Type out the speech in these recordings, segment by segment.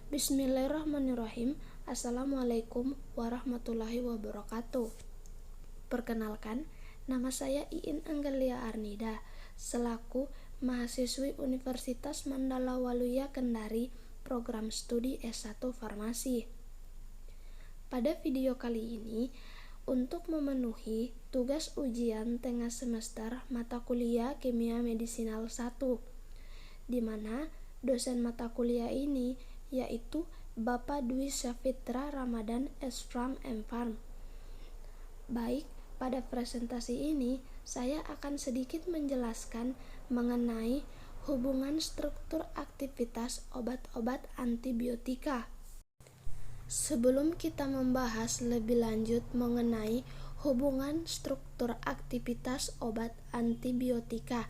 Bismillahirrahmanirrahim. Assalamualaikum warahmatullahi wabarakatuh. Perkenalkan, nama saya Iin Anggelia Arnida, selaku mahasiswi Universitas Mandala Waluya Kendari, program studi S1 Farmasi. Pada video kali ini, untuk memenuhi tugas ujian tengah semester mata kuliah Kimia Medisinal 1, di mana dosen mata kuliah ini yaitu Bapak Dwi Syafitra Ramadan S.Farm M.Farm. Baik, pada presentasi ini saya akan sedikit menjelaskan mengenai hubungan struktur aktivitas obat-obat antibiotika. Sebelum kita membahas lebih lanjut mengenai hubungan struktur aktivitas obat antibiotika,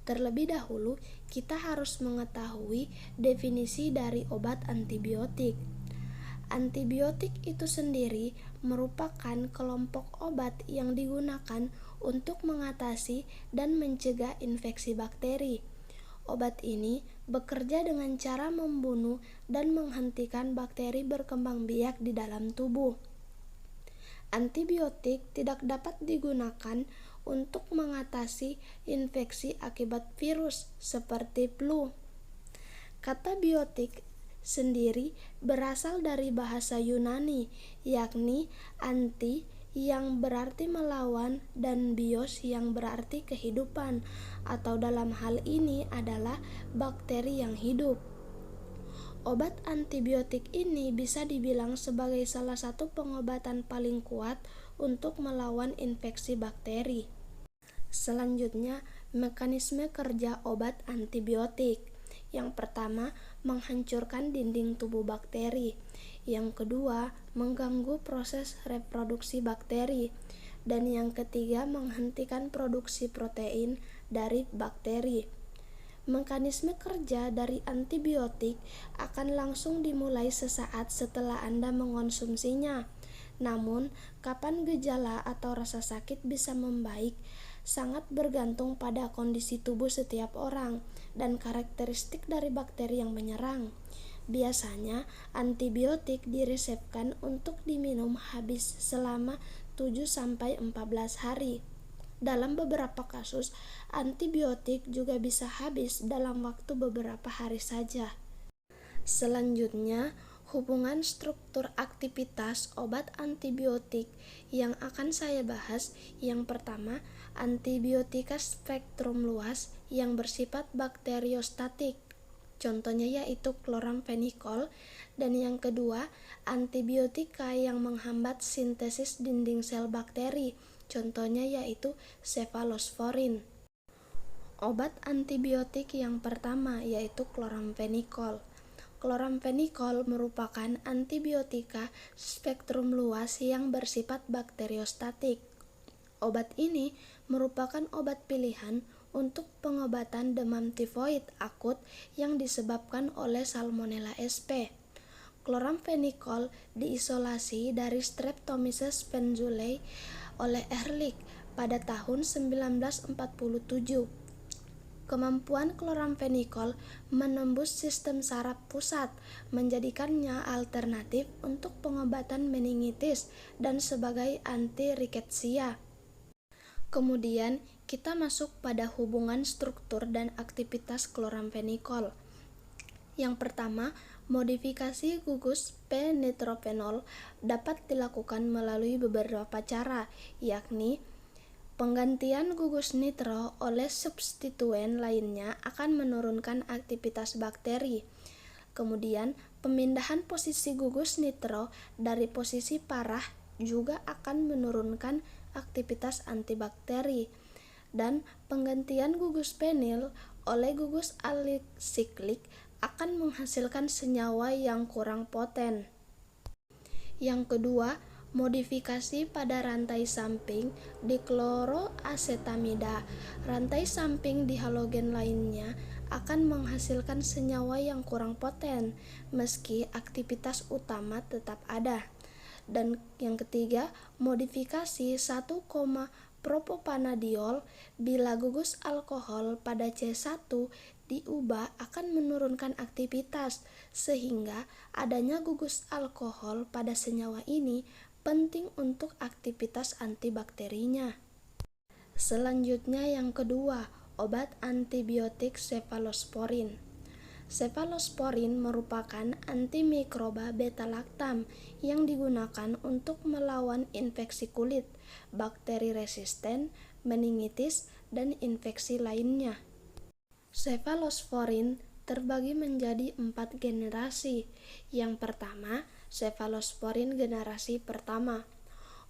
terlebih dahulu kita harus mengetahui definisi dari obat antibiotik. Antibiotik itu sendiri merupakan kelompok obat yang digunakan untuk mengatasi dan mencegah infeksi bakteri. Obat ini bekerja dengan cara membunuh dan menghentikan bakteri berkembang biak di dalam tubuh. Antibiotik tidak dapat digunakan untuk mengatasi infeksi akibat virus seperti flu. Kata biotik sendiri berasal dari bahasa Yunani, yakni anti yang berarti melawan dan bios yang berarti kehidupan, atau dalam hal ini adalah bakteri yang hidup. Obat antibiotik ini bisa dibilang sebagai salah satu pengobatan paling kuat untuk melawan infeksi bakteri. Selanjutnya, mekanisme kerja obat antibiotik. Yang pertama, menghancurkan dinding tubuh bakteri. Yang kedua, mengganggu proses reproduksi bakteri. Dan yang ketiga, menghentikan produksi protein dari bakteri. Mekanisme kerja dari antibiotik akan langsung dimulai sesaat setelah Anda mengonsumsinya. Namun, kapan gejala atau rasa sakit bisa membaik sangat bergantung pada kondisi tubuh setiap orang dan karakteristik dari bakteri yang menyerang. Biasanya, antibiotik diresepkan untuk diminum habis selama 7-14 hari. Dalam beberapa kasus, antibiotik juga bisa habis dalam waktu beberapa hari saja. Selanjutnya, hubungan struktur aktivitas obat antibiotik yang akan saya bahas. Yang pertama, antibiotika spektrum luas yang bersifat bakteriostatik. Contohnya yaitu kloramfenikol. Dan yang kedua, antibiotika yang menghambat sintesis dinding sel bakteri. Contohnya yaitu cefalosporin. Obat antibiotik yang pertama yaitu kloramfenikol. Kloramfenikol merupakan antibiotika spektrum luas yang bersifat bakteriostatik. Obat ini merupakan obat pilihan untuk pengobatan demam tifoid akut yang disebabkan oleh Salmonella sp. Kloramfenikol diisolasi dari Streptomyces penzulei oleh Ehrlich pada tahun 1947. Kemampuan kloramfenikol menembus sistem saraf pusat menjadikannya alternatif untuk pengobatan meningitis dan sebagai anti-riketsia. Kemudian kita masuk pada hubungan struktur dan aktivitas kloramfenikol. Yang pertama, modifikasi gugus P-nitrophenol dapat dilakukan melalui beberapa cara, yakni penggantian gugus nitro oleh substituen lainnya akan menurunkan aktivitas bakteri. Kemudian, pemindahan posisi gugus nitro dari posisi parah juga akan menurunkan aktivitas antibakteri. Dan penggantian gugus penil oleh gugus alisiklik akan menghasilkan senyawa yang kurang poten. Yang kedua, modifikasi pada rantai samping dikloroasetamida. Rantai samping di halogen lainnya akan menghasilkan senyawa yang kurang poten, meski aktivitas utama tetap ada. Dan yang ketiga, modifikasi 1,propopanadiol bila gugus alkohol pada C1 diubah akan menurunkan aktivitas, sehingga adanya gugus alkohol pada senyawa ini penting untuk aktivitas antibakterinya. Selanjutnya yang kedua, obat antibiotik cefalosporin. Cefalosporin merupakan antimikroba beta-laktam yang digunakan untuk melawan infeksi kulit, bakteri resisten, meningitis, dan infeksi lainnya. Cefalosporin terbagi menjadi 4 generasi. Yang pertama, cefalosporin generasi pertama.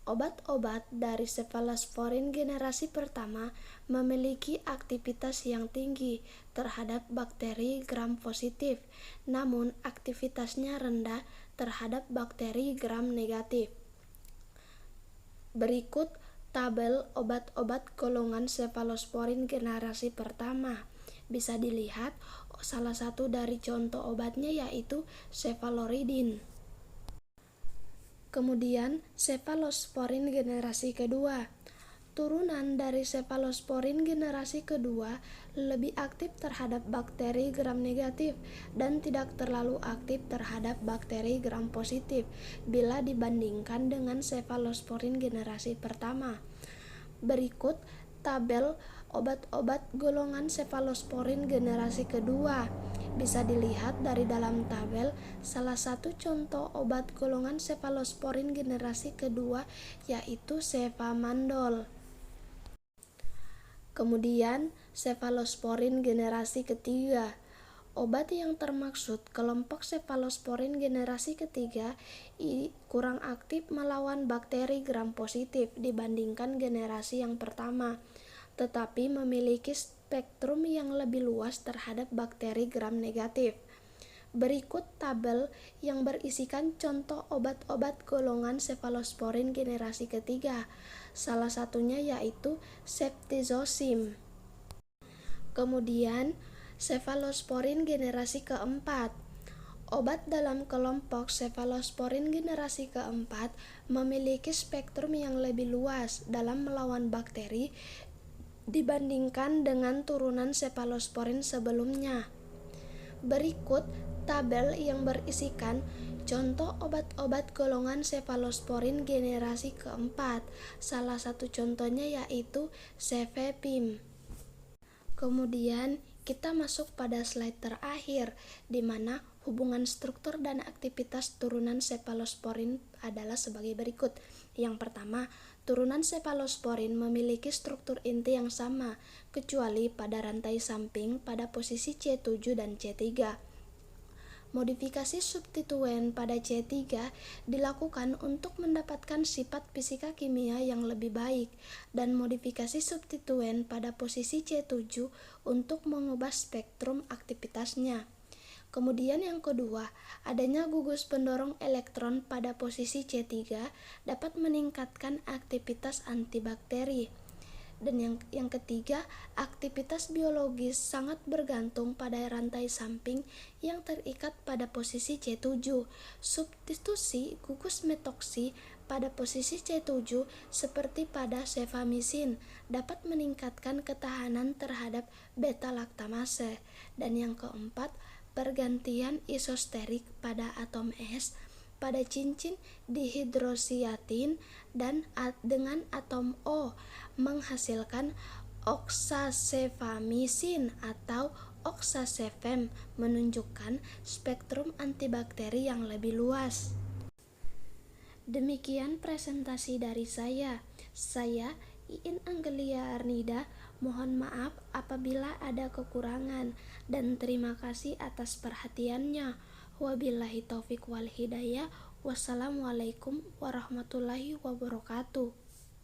Obat-obat dari cefalosporin generasi pertama memiliki aktivitas yang tinggi terhadap bakteri gram positif, namun aktivitasnya rendah terhadap bakteri gram negatif. Berikut tabel obat-obat golongan cefalosporin generasi pertama. Bisa dilihat salah satu dari contoh obatnya yaitu cefaloridin. Kemudian cefalosporin generasi kedua. Turunan dari cefalosporin generasi kedua lebih aktif terhadap bakteri gram negatif dan tidak terlalu aktif terhadap bakteri gram positif bila dibandingkan dengan cefalosporin generasi pertama. Berikut tabel obat-obat golongan cefalosporin generasi kedua. Bisa dilihat dari dalam tabel, salah satu contoh obat golongan cefalosporin generasi kedua yaitu cefamandol. Kemudian cefalosporin generasi ketiga. Obat yang termaksud kelompok cefalosporin generasi ketiga kurang aktif melawan bakteri gram positif dibandingkan generasi yang pertama, tetapi memiliki spektrum yang lebih luas terhadap bakteri gram negatif. Berikut tabel yang berisikan contoh obat-obat golongan cefalosporin generasi ketiga, salah satunya yaitu ceftriaxone. Kemudian cefalosporin generasi keempat. Obat dalam kelompok cefalosporin generasi keempat memiliki spektrum yang lebih luas dalam melawan bakteri dibandingkan dengan turunan cefalosporin sebelumnya. Berikut tabel yang berisikan contoh obat-obat golongan cefalosporin generasi keempat. Salah satu contohnya yaitu cefepime. Kemudian kita masuk pada slide terakhir, di mana hubungan struktur dan aktivitas turunan cefalosporin adalah sebagai berikut. Yang pertama, turunan cefalosporin memiliki struktur inti yang sama, kecuali pada rantai samping pada posisi C7 dan C3. Modifikasi substituen pada C3 dilakukan untuk mendapatkan sifat fisika kimia yang lebih baik, dan modifikasi substituen pada posisi C7 untuk mengubah spektrum aktivitasnya. Kemudian yang kedua, adanya gugus pendorong elektron pada posisi C3 dapat meningkatkan aktivitas antibakteri. Dan yang ketiga, aktivitas biologis sangat bergantung pada rantai samping yang terikat pada posisi C7. Substitusi gugus metoksi pada posisi C7 seperti pada cefamisin dapat meningkatkan ketahanan terhadap beta-laktamase. Dan yang keempat, pergantian isosterik pada atom S pada cincin dihidroksiatin dan dengan atom O menghasilkan oksacefamisin atau oksacefem, menunjukkan spektrum antibakteri yang lebih luas. Demikian presentasi dari saya. Saya Iin Anggelia Arnida, mohon maaf apabila ada kekurangan, dan terima kasih atas perhatiannya. Wabillahi taufik wal hidayah. Wassalamualaikum warahmatullahi wabarakatuh.